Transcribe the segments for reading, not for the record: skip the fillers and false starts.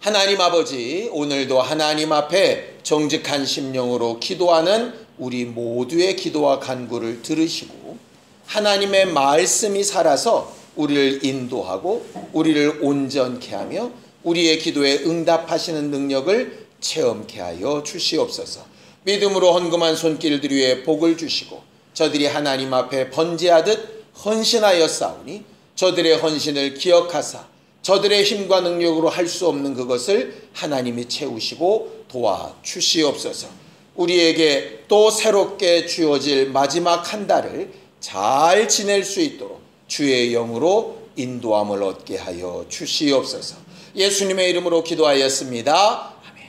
하나님 아버지, 오늘도 하나님 앞에 정직한 심령으로 기도하는 우리 모두의 기도와 간구를 들으시고 하나님의 말씀이 살아서 우리를 인도하고 우리를 온전케 하며 우리의 기도에 응답하시는 능력을 체험케 하여 주시옵소서. 믿음으로 헌금한 손길들 위에 복을 주시고 저들이 하나님 앞에 번제하듯 헌신하여 싸우니 저들의 헌신을 기억하사 저들의 힘과 능력으로 할 수 없는 그것을 하나님이 채우시고 도와주시옵소서. 우리에게 또 새롭게 주어질 마지막 한 달을 잘 지낼 수 있도록 주의 영으로 인도함을 얻게 하여 주시옵소서. 예수님의 이름으로 기도하였습니다. 아멘.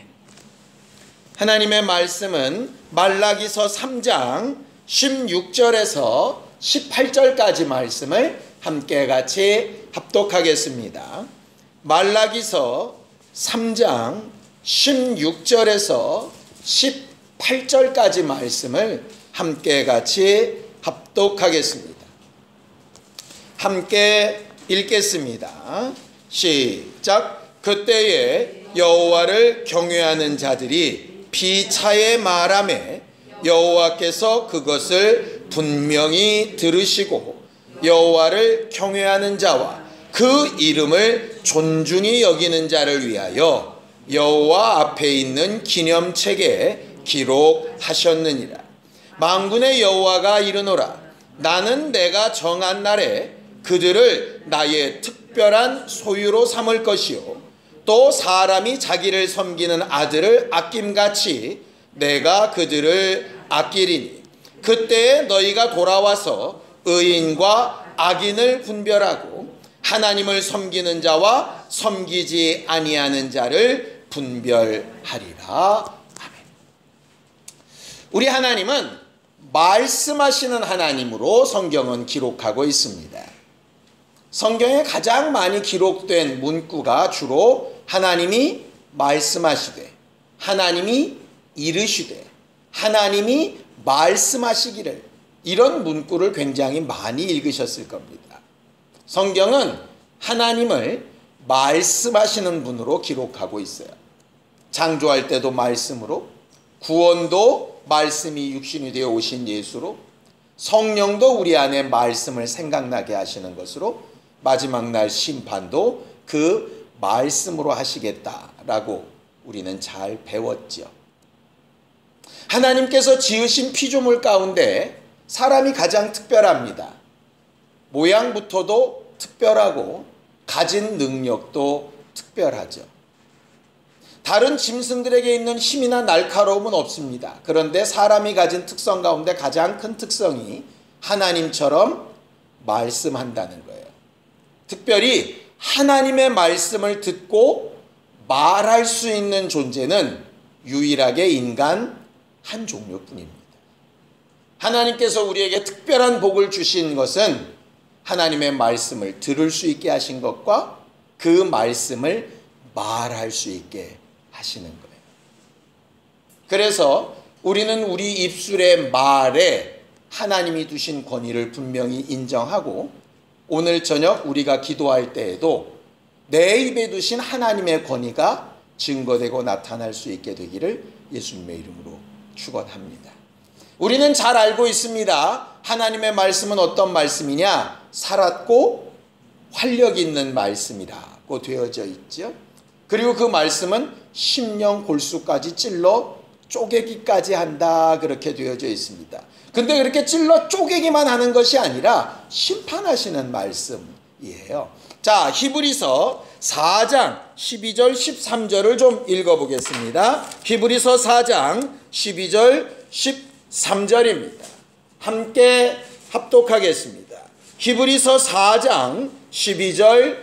하나님의 말씀은 말라기서 3장 16절에서 18절까지 말씀을 함께 같이 합독하겠습니다. 말라기서 3장 16절에서 18절까지 말씀을 함께 같이 합독하겠습니다. 함께 읽겠습니다. 시작. 그때에 여호와를 경외하는 자들이 비차에 말하매 여호와께서 그것을 분명히 들으시고 여호와를 경외하는 자와 그 이름을 존중히 여기는 자를 위하여 여호와 앞에 있는 기념책에 기록하셨느니라. 만군의 여호와가 이르노라. 나는 내가 정한 날에 그들을 나의 특별한 소유로 삼을 것이요 또 사람이 자기를 섬기는 아들을 아낌같이 내가 그들을 아끼리니 그때에 너희가 돌아와서 의인과 악인을 분별하고 하나님을 섬기는 자와 섬기지 아니하는 자를 분별하리라. 아멘. 우리 하나님은 말씀하시는 하나님으로 성경은 기록하고 있습니다. 성경에 가장 많이 기록된 문구가 주로 하나님이 말씀하시되, 하나님이 이르시되, 하나님이 말씀하시기를, 이런 문구를 굉장히 많이 읽으셨을 겁니다. 성경은 하나님을 말씀하시는 분으로 기록하고 있어요. 창조할 때도 말씀으로, 구원도 말씀이 육신이 되어 오신 예수로, 성령도 우리 안에 말씀을 생각나게 하시는 것으로, 마지막 날 심판도 그 말씀으로 하시겠다라고 우리는 잘 배웠죠. 하나님께서 지으신 피조물 가운데 사람이 가장 특별합니다. 모양부터도 특별하고 가진 능력도 특별하죠. 다른 짐승들에게 있는 힘이나 날카로움은 없습니다. 그런데 사람이 가진 특성 가운데 가장 큰 특성이 하나님처럼 말씀한다는 거예요. 특별히 하나님의 말씀을 듣고 말할 수 있는 존재는 유일하게 인간 한 종류뿐입니다. 하나님께서 우리에게 특별한 복을 주신 것은 하나님의 말씀을 들을 수 있게 하신 것과 그 말씀을 말할 수 있게 하시는 거예요. 그래서 우리는 우리 입술의 말에 하나님이 두신 권위를 분명히 인정하고 오늘 저녁 우리가 기도할 때에도 내 입에 두신 하나님의 권위가 증거되고 나타날 수 있게 되기를 예수님의 이름으로 축원합니다. 우리는 잘 알고 있습니다. 하나님의 말씀은 어떤 말씀이냐? 살았고 활력 있는 말씀이라고 되어져 있죠. 그리고 그 말씀은 심령 골수까지 찔러 쪼개기까지 한다, 그렇게 되어져 있습니다. 근데 그렇게 찔러 쪼개기만 하는 것이 아니라 심판하시는 말씀이에요. 자, 히브리서 4장 12절 13절을 좀 읽어보겠습니다. 히브리서 4장 12절 13절입니다. 함께 합독하겠습니다. 히브리서 4장 12절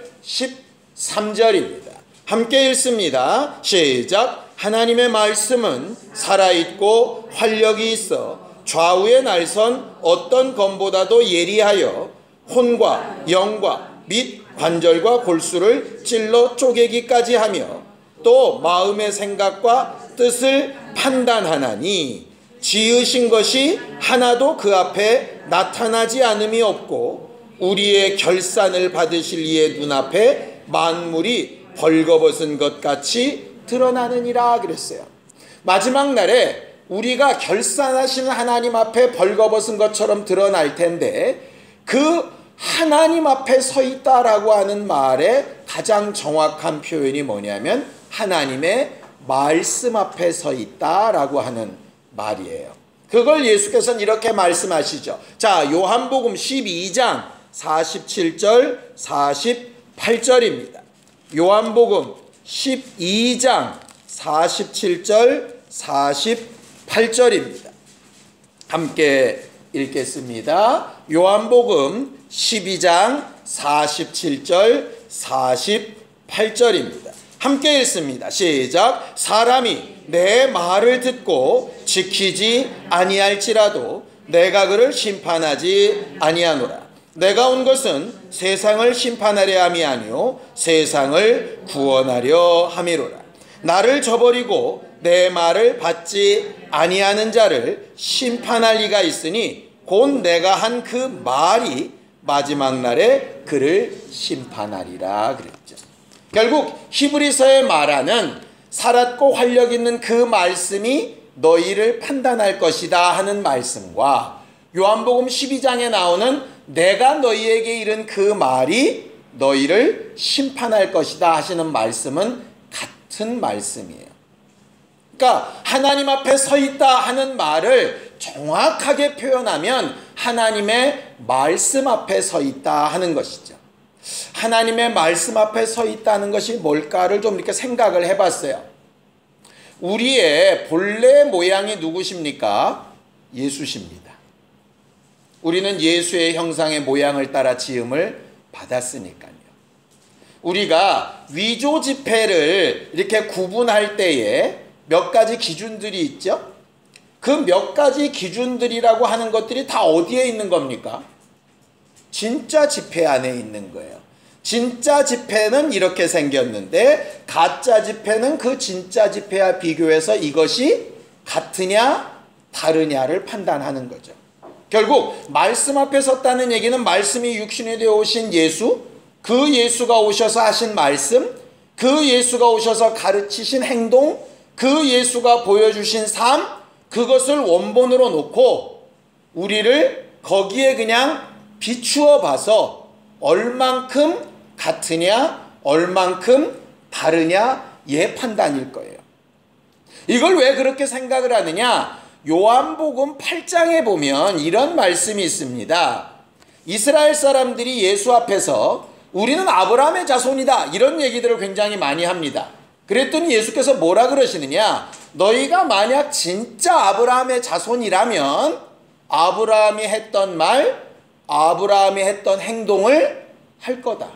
13절입니다. 함께 읽습니다. 시작. 하나님의 말씀은 살아있고 활력이 있어 좌우의 날선 어떤 검보다도 예리하여 혼과 영과 및 관절과 골수를 찔러 쪼개기까지 하며 또 마음의 생각과 뜻을 판단하나니 지으신 것이 하나도 그 앞에 나타나지 않음이 없고 우리의 결산을 받으실 이의 눈앞에 만물이 벌거벗은 것 같이 드러나느니라 그랬어요. 마지막 날에 우리가 결산하시는 하나님 앞에 벌거벗은 것처럼 드러날 텐데, 그 하나님 앞에 서 있다라고 하는 말의 가장 정확한 표현이 뭐냐면 하나님의 말씀 앞에 서 있다라고 하는 말이에요. 그걸 예수께서는 이렇게 말씀하시죠. 자, 요한복음 12장 47절 48절입니다. 요한복음 12장 47절 48절입니다. 함께 읽겠습니다. 요한복음 12장 47절 48절입니다. 함께 읽습니다. 시작. 사람이 내 말을 듣고 지키지 아니할지라도 내가 그를 심판하지 아니하노라. 내가 온 것은 세상을 심판하려 함이 아니요 세상을 구원하려 함이로라. 나를 저버리고 내 말을 받지 아니하는 자를 심판할 리가 있으니 곧 내가 한 그 말이 마지막 날에 그를 심판하리라 그랬죠. 결국 히브리서에 말하는 살았고 활력 있는 그 말씀이 너희를 판단할 것이다 하는 말씀과 요한복음 12장에 나오는 내가 너희에게 이른 그 말이 너희를 심판할 것이다 하시는 말씀은 같은 말씀이에요. 그러니까 하나님 앞에 서 있다 하는 말을 정확하게 표현하면 하나님의 말씀 앞에 서 있다 하는 것이죠. 하나님의 말씀 앞에 서 있다는 것이 뭘까를 좀 이렇게 생각을 해봤어요. 우리의 본래 모양이 누구십니까? 예수십니다. 우리는 예수의 형상의 모양을 따라 지음을 받았으니까요. 우리가 위조 지폐를 이렇게 구분할 때에 몇 가지 기준들이 있죠? 그 몇 가지 기준들이라고 하는 것들이 다 어디에 있는 겁니까? 진짜 지폐 안에 있는 거예요. 진짜 지폐는 이렇게 생겼는데 가짜 지폐는 그 진짜 지폐와 비교해서 이것이 같으냐 다르냐를 판단하는 거죠. 결국 말씀 앞에 섰다는 얘기는 말씀이 육신이 되어 오신 예수, 그 예수가 오셔서 하신 말씀, 그 예수가 오셔서 가르치신 행동, 그 예수가 보여주신 삶, 그것을 원본으로 놓고 우리를 거기에 그냥 비추어 봐서 얼만큼 같으냐 얼만큼 다르냐 의 판단일 거예요. 이걸 왜 그렇게 생각을 하느냐? 요한복음 8장에 보면 이런 말씀이 있습니다. 이스라엘 사람들이 예수 앞에서 우리는 아브라함의 자손이다 이런 얘기들을 굉장히 많이 합니다. 그랬더니 예수께서 뭐라 그러시느냐? 너희가 만약 진짜 아브라함의 자손이라면 아브라함이 했던 말, 아브라함이 했던 행동을 할 거다.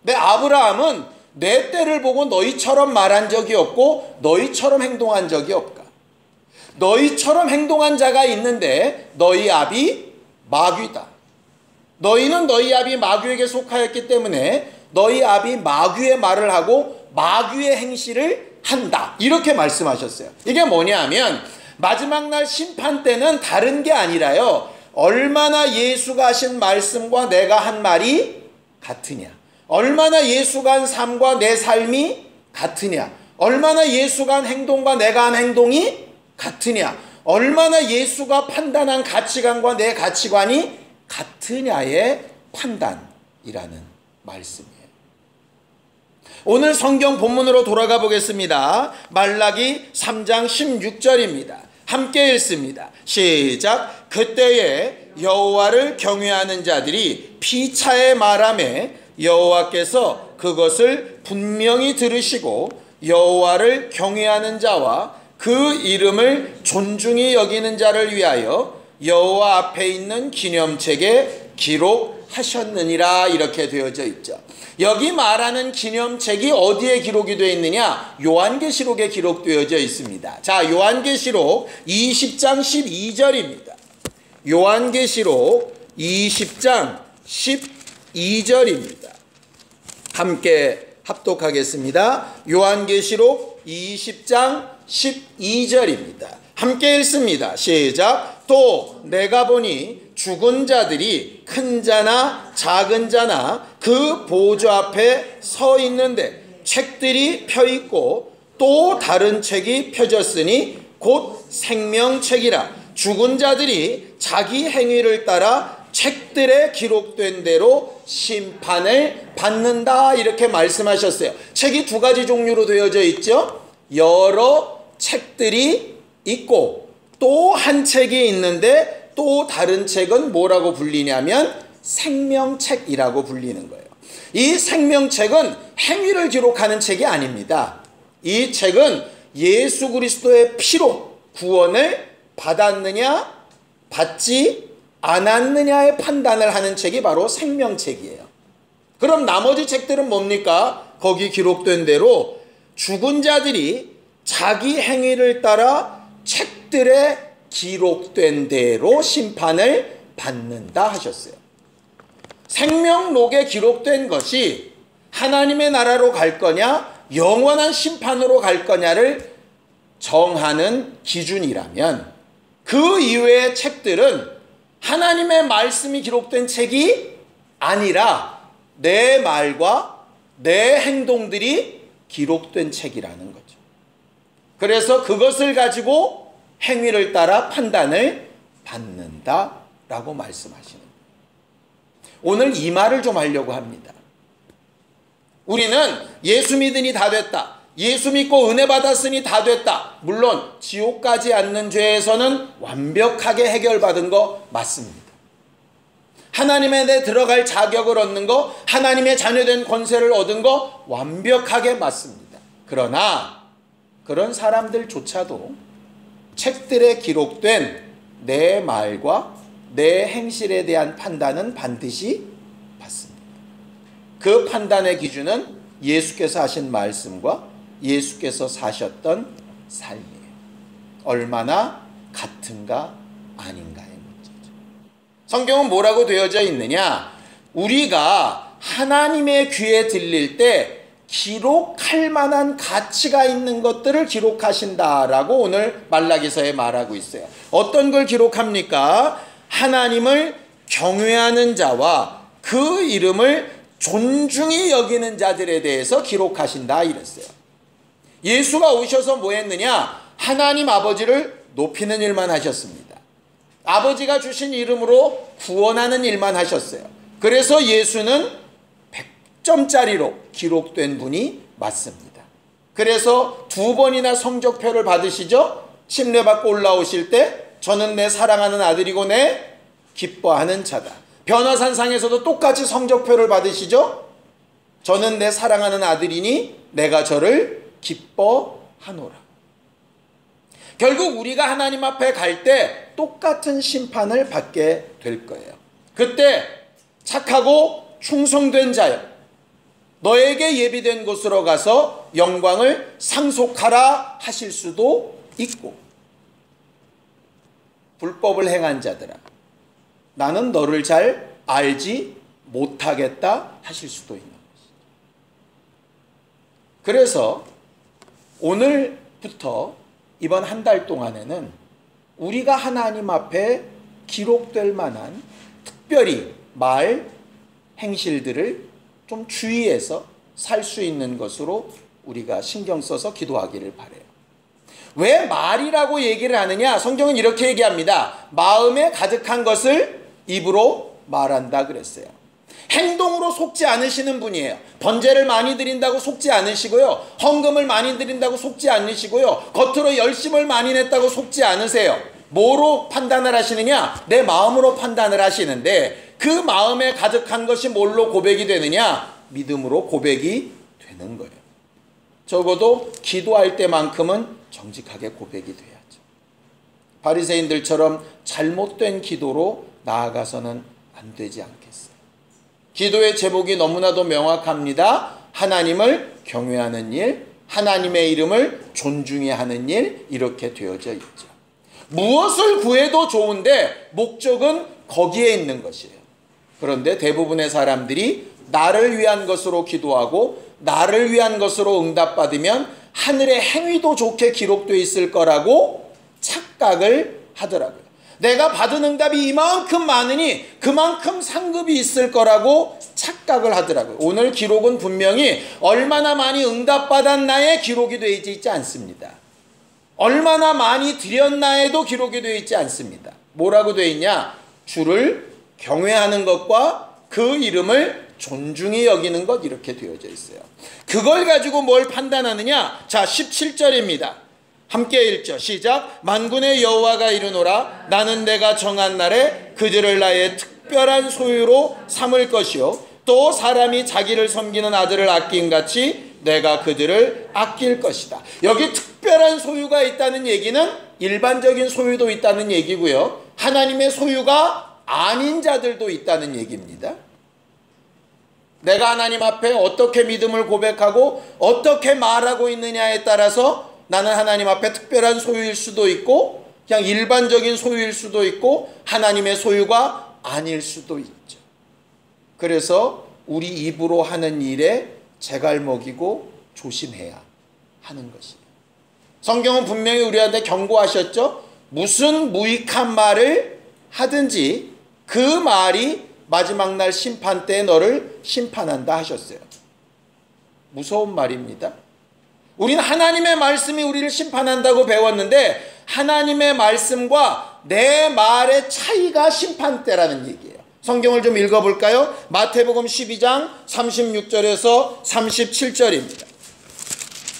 근데 아브라함은 내 때를 보고 너희처럼 말한 적이 없고 너희처럼 행동한 적이 없다. 너희처럼 행동한 자가 있는데 너희 아비 마귀다. 너희는 너희 아비 마귀에게 속하였기 때문에 너희 아비 마귀의 말을 하고 마귀의 행실을 한다. 이렇게 말씀하셨어요. 이게 뭐냐 하면 마지막 날 심판 때는 다른 게 아니라요. 얼마나 예수가 하신 말씀과 내가 한 말이 같으냐. 얼마나 예수가 한 삶과 내 삶이 같으냐. 얼마나 예수가 한 행동과 내가 한 행동이 같으냐. 얼마나 예수가 판단한 가치관과 내 가치관이 같으냐의 판단이라는 말씀이에요. 오늘 성경 본문으로 돌아가 보겠습니다. 말라기 3장 16절입니다. 함께 읽습니다. 시작. 그때에 여호와를 경외하는 자들이 피차에 말하매 여호와께서 그것을 분명히 들으시고 여호와를 경외하는 자와 그 이름을 존중히 여기는 자를 위하여 여호와 앞에 있는 기념책에 기록하셨느니라. 이렇게 되어져 있죠. 여기 말하는 기념책이 어디에 기록이 되어 있느냐? 요한계시록에 기록되어져 있습니다. 자, 요한계시록 20장 12절입니다. 요한계시록 20장 12절입니다. 함께 합독하겠습니다. 요한계시록 20장 12절입니다. 함께 읽습니다. 시작. 또 내가 보니 죽은 자들이 큰 자나 작은 자나 그 보좌 앞에 서 있는데 책들이 펴 있고 또 다른 책이 펴졌으니 곧 생명책이라. 죽은 자들이 자기 행위를 따라 책들에 기록된 대로 심판을 받는다, 이렇게 말씀하셨어요. 책이 두 가지 종류로 되어져 있죠. 여러 책들이 있고 또 한 책이 있는데, 또 다른 책은 뭐라고 불리냐면 생명책이라고 불리는 거예요. 이 생명책은 행위를 기록하는 책이 아닙니다. 이 책은 예수 그리스도의 피로 구원을 받았느냐 받지 않았느냐의 판단을 하는 책이 바로 생명책이에요. 그럼 나머지 책들은 뭡니까? 거기 기록된 대로 죽은 자들이 자기 행위를 따라 책들에 기록된 대로 심판을 받는다 하셨어요. 생명록에 기록된 것이 하나님의 나라로 갈 거냐 영원한 심판으로 갈 거냐를 정하는 기준이라면, 그 이외의 책들은 하나님의 말씀이 기록된 책이 아니라 내 말과 내 행동들이 기록된 책이라는 거죠. 그래서 그것을 가지고 행위를 따라 판단을 받는다라고 말씀하시는 거예요. 오늘 이 말을 좀 하려고 합니다. 우리는 예수 믿으니 다 됐다, 예수 믿고 은혜 받았으니 다 됐다. 물론 지옥 가지 않는 죄에서는 완벽하게 해결받은 거 맞습니다. 하나님의 내 들어갈 자격을 얻는 거, 하나님의 자녀된 권세를 얻은 거 완벽하게 맞습니다. 그러나 그런 사람들조차도 책들에 기록된 내 말과 내 행실에 대한 판단은 반드시 받습니다. 그 판단의 기준은 예수께서 하신 말씀과 예수께서 사셨던 삶이에요. 얼마나 같은가 아닌가의 문제죠. 성경은 뭐라고 되어져 있느냐? 우리가 하나님의 귀에 들릴 때 기록할 만한 가치가 있는 것들을 기록하신다라고 오늘 말라기서에 말하고 있어요. 어떤 걸 기록합니까? 하나님을 경외하는 자와 그 이름을 존중히 여기는 자들에 대해서 기록하신다 이랬어요. 예수가 오셔서 뭐 했느냐? 하나님 아버지를 높이는 일만 하셨습니다. 아버지가 주신 이름으로 구원하는 일만 하셨어요. 그래서 예수는 100점짜리로 기록된 분이 맞습니다. 그래서 2번이나 성적표를 받으시죠? 침례받고 올라오실 때 저는 내 사랑하는 아들이고 내 기뻐하는 자다. 변화산상에서도 똑같이 성적표를 받으시죠? 저는 내 사랑하는 아들이니 내가 저를 기뻐하노라. 결국 우리가 하나님 앞에 갈 때 똑같은 심판을 받게 될 거예요. 그때 착하고 충성된 자여, 너에게 예비된 곳으로 가서 영광을 상속하라 하실 수도 있고, 불법을 행한 자들아 나는 너를 잘 알지 못하겠다 하실 수도 있는 것이죠. 그래서 오늘부터 이번 한 달 동안에는 우리가 하나님 앞에 기록될 만한 특별히 말, 행실들을 좀 주의해서 살 수 있는 것으로 우리가 신경 써서 기도하기를 바라요. 왜 말이라고 얘기를 하느냐? 성경은 이렇게 얘기합니다. 마음에 가득한 것을 입으로 말한다 그랬어요. 행동으로 속지 않으시는 분이에요. 번제를 많이 드린다고 속지 않으시고요. 헌금을 많이 드린다고 속지 않으시고요. 겉으로 열심을 많이 냈다고 속지 않으세요. 뭐로 판단을 하시느냐? 내 마음으로 판단을 하시는데, 그 마음에 가득한 것이 뭘로 고백이 되느냐? 믿음으로 고백이 되는 거예요. 적어도 기도할 때만큼은 정직하게 고백이 돼야죠. 바리새인들처럼 잘못된 기도로 나아가서는 안 되지 않겠어요. 기도의 제목이 너무나도 명확합니다. 하나님을 경외하는 일, 하나님의 이름을 존중히 하는 일, 이렇게 되어져 있죠. 무엇을 구해도 좋은데 목적은 거기에 있는 것이에요. 그런데 대부분의 사람들이 나를 위한 것으로 기도하고 나를 위한 것으로 응답받으면 하늘의 행위도 좋게 기록되어 있을 거라고 착각을 하더라고요. 내가 받은 응답이 이만큼 많으니 그만큼 상급이 있을 거라고 착각을 하더라고요. 오늘 기록은 분명히 얼마나 많이 응답받았나의 기록이 되어 있지 않습니다. 얼마나 많이 드렸나에도 기록이 되어 있지 않습니다. 뭐라고 되어 있냐? 주를 경외하는 것과 그 이름을 존중히 여기는 것, 이렇게 되어져 있어요. 그걸 가지고 뭘 판단하느냐? 자, 17절입니다. 함께 읽죠. 시작. 만군의 여호와가 이르노라. 나는 내가 정한 날에 그들을 나의 특별한 소유로 삼을 것이요, 또 사람이 자기를 섬기는 아들을 아낀 같이 내가 그들을 아낄 것이다. 여기 특별한 소유가 있다는 얘기는 일반적인 소유도 있다는 얘기고요, 하나님의 소유가 아닌 자들도 있다는 얘기입니다. 내가 하나님 앞에 어떻게 믿음을 고백하고 어떻게 말하고 있느냐에 따라서 나는 하나님 앞에 특별한 소유일 수도 있고 그냥 일반적인 소유일 수도 있고 하나님의 소유가 아닐 수도 있죠. 그래서 우리 입으로 하는 일에 제갈먹이고 조심해야 하는 것이에요. 성경은 분명히 우리한테 경고하셨죠. 무슨 무익한 말을 하든지 그 말이 마지막 날 심판 때에 너를 심판한다 하셨어요. 무서운 말입니다. 우리는 하나님의 말씀이 우리를 심판한다고 배웠는데 하나님의 말씀과 내 말의 차이가 심판대라는 얘기예요. 성경을 좀 읽어볼까요? 마태복음 12장 36절에서 37절입니다.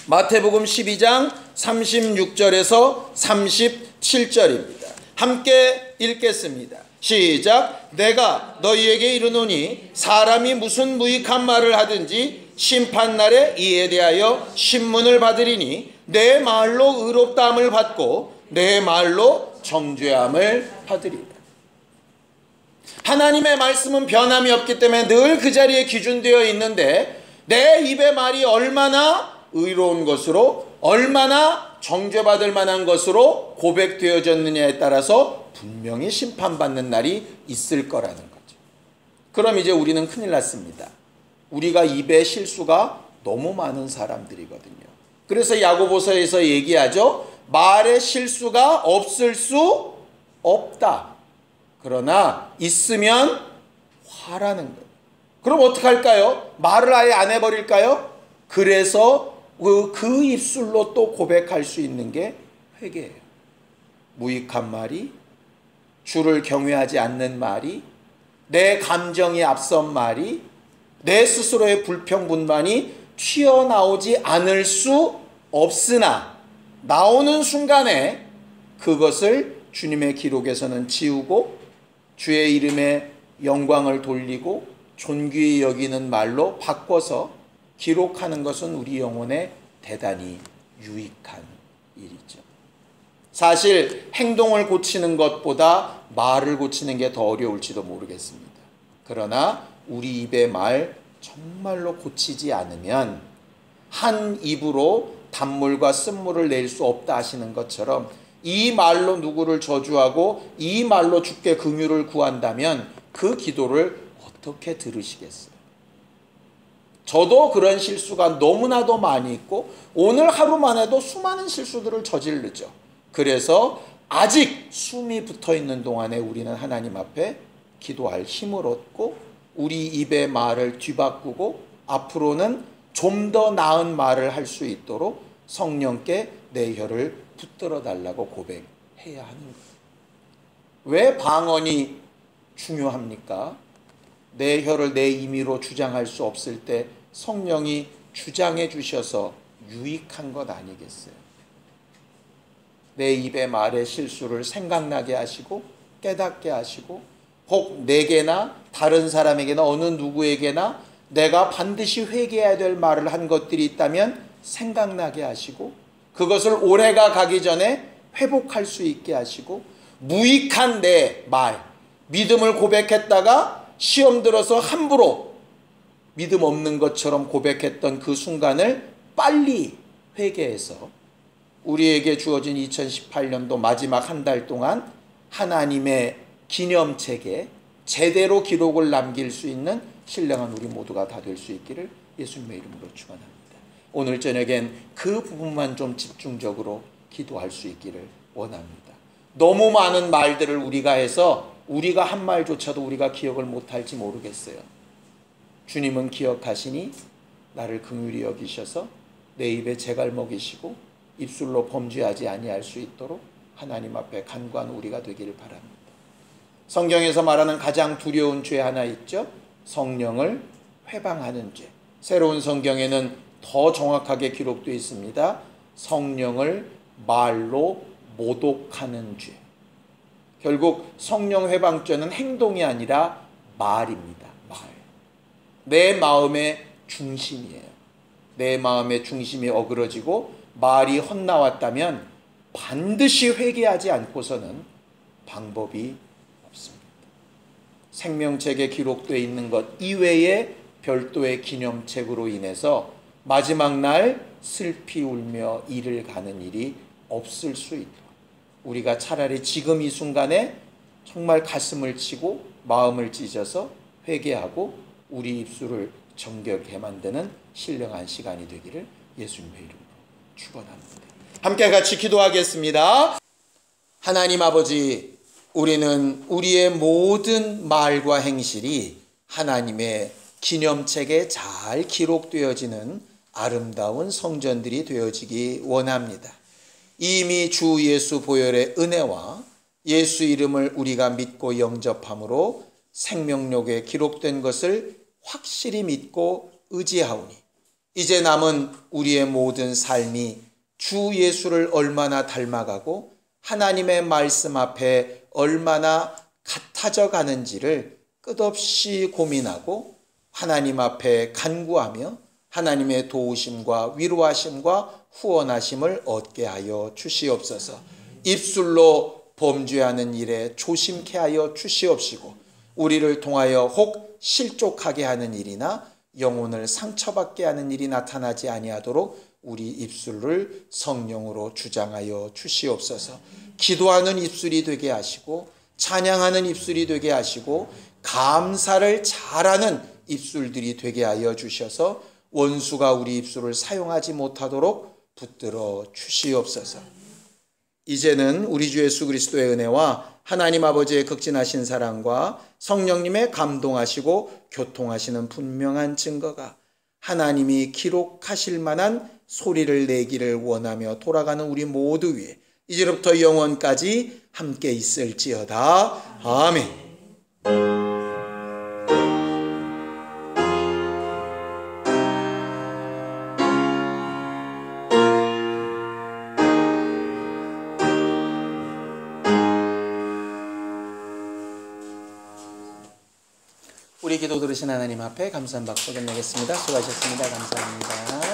마태복음 12장 36절에서 37절입니다. 함께 읽겠습니다. 시작. 내가 너희에게 이르노니 사람이 무슨 무익한 말을 하든지 심판날에 이에 대하여 신문을 받으리니 내 말로 의롭다함을 받고 내 말로 정죄함을 받으리라. 하나님의 말씀은 변함이 없기 때문에 늘 그 자리에 기준되어 있는데 내 입의 말이 얼마나 의로운 것으로 얼마나 정죄받을 만한 것으로 고백되어졌느냐에 따라서 분명히 심판받는 날이 있을 거라는 거죠. 그럼 이제 우리는 큰일 났습니다. 우리가 입에 실수가 너무 많은 사람들이거든요. 그래서 야고보서에서 얘기하죠. 말에 실수가 없을 수 없다. 그러나 있으면 화라는 거예요. 그럼 어떡할까요? 말을 아예 안 해버릴까요? 그래서 그 입술로 또 고백할 수 있는 게 회개예요. 무익한 말이, 주를 경외하지 않는 말이, 내 감정이 앞선 말이, 내 스스로의 불평분만이 튀어나오지 않을 수 없으나 나오는 순간에 그것을 주님의 기록에서는 지우고 주의 이름에 영광을 돌리고 존귀히 여기는 말로 바꿔서 기록하는 것은 우리 영혼에 대단히 유익한 일이죠. 사실 행동을 고치는 것보다 말을 고치는 게 더 어려울지도 모르겠습니다. 그러나 우리 입의 말 정말로 고치지 않으면 한 입으로 단물과 쓴물을 낼 수 없다 하시는 것처럼 이 말로 누구를 저주하고 이 말로 주께 긍휼을 구한다면 그 기도를 어떻게 들으시겠어요? 저도 그런 실수가 너무나도 많이 있고 오늘 하루만 해도 수많은 실수들을 저지르죠. 그래서 아직 숨이 붙어있는 동안에 우리는 하나님 앞에 기도할 힘을 얻고 우리 입의 말을 뒤바꾸고 앞으로는 좀 더 나은 말을 할 수 있도록 성령께 내 혀를 붙들어 달라고 고백해야 하는 거예요. 왜 방언이 중요합니까? 내 혀를 내 임의로 주장할 수 없을 때 성령이 주장해 주셔서 유익한 것 아니겠어요? 내 입의 말의 실수를 생각나게 하시고 깨닫게 하시고 혹 내게나 다른 사람에게나 어느 누구에게나 내가 반드시 회개해야 될 말을 한 것들이 있다면 생각나게 하시고 그것을 올해가 가기 전에 회복할 수 있게 하시고 무익한 내 말, 믿음을 고백했다가 시험 들어서 함부로 믿음 없는 것처럼 고백했던 그 순간을 빨리 회개해서 우리에게 주어진 2018년도 마지막 한 달 동안 하나님의 기념책에 제대로 기록을 남길 수 있는 신령한 우리 모두가 다 될 수 있기를 예수님의 이름으로 축원합니다. 오늘 저녁엔 그 부분만 좀 집중적으로 기도할 수 있기를 원합니다. 너무 많은 말들을 우리가 해서 우리가 한 말조차도 우리가 기억을 못할지 모르겠어요. 주님은 기억하시니 나를 긍휼히 여기셔서 내 입에 재갈 먹이시고 입술로 범죄하지 아니할 수 있도록 하나님 앞에 간구한 우리가 되기를 바랍니다. 성경에서 말하는 가장 두려운 죄 하나 있죠. 성령을 회방하는 죄. 새로운 성경에는 더 정확하게 기록되어 있습니다. 성령을 말로 모독하는 죄. 결국 성령 회방죄는 행동이 아니라 말입니다. 말. 내 마음의 중심이에요. 내 마음의 중심이 어그러지고 말이 헛나왔다면 반드시 회개하지 않고서는 방법이 없습니다. 생명책에 기록되어 있는 것 이외에 별도의 기념책으로 인해서 마지막 날 슬피 울며 이를 가는 일이 없을 수 있도록 우리가 차라리 지금 이 순간에 정말 가슴을 치고 마음을 찢어서 회개하고 우리 입술을 정결케 만드는 신령한 시간이 되기를 예수님의 이름으로 축원합니다. 함께 같이 기도하겠습니다. 하나님 아버지, 우리는 우리의 모든 말과 행실이 하나님의 기념책에 잘 기록되어지는 아름다운 성전들이 되어지기 원합니다. 이미 주 예수 보혈의 은혜와 예수 이름을 우리가 믿고 영접함으로 생명록에 기록된 것을 확실히 믿고 의지하오니 이제 남은 우리의 모든 삶이 주 예수를 얼마나 닮아가고 하나님의 말씀 앞에 얼마나 같아져 가는지를 끝없이 고민하고 하나님 앞에 간구하며 하나님의 도우심과 위로하심과 후원하심을 얻게 하여 주시옵소서. 입술로 범죄하는 일에 조심케 하여 주시옵시고 우리를 통하여 혹 실족하게 하는 일이나 영혼을 상처받게 하는 일이 나타나지 아니하도록 우리 입술을 성령으로 주장하여 주시옵소서. 기도하는 입술이 되게 하시고 찬양하는 입술이 되게 하시고 감사를 잘하는 입술들이 되게 하여 주셔서 원수가 우리 입술을 사용하지 못하도록 붙들어 주시옵소서. 이제는 우리 주 예수 그리스도의 은혜와 하나님 아버지의 극진하신 사랑과 성령님의 감동하시고 교통하시는 분명한 증거가 하나님이 기록하실 만한 소리를 내기를 원하며 돌아가는 우리 모두 위에 이제부터 영원까지 함께 있을지어다. 아멘. 우리 기도 들으신 하나님 앞에 감사한 박수 건네겠습니다. 수고하셨습니다. 감사합니다.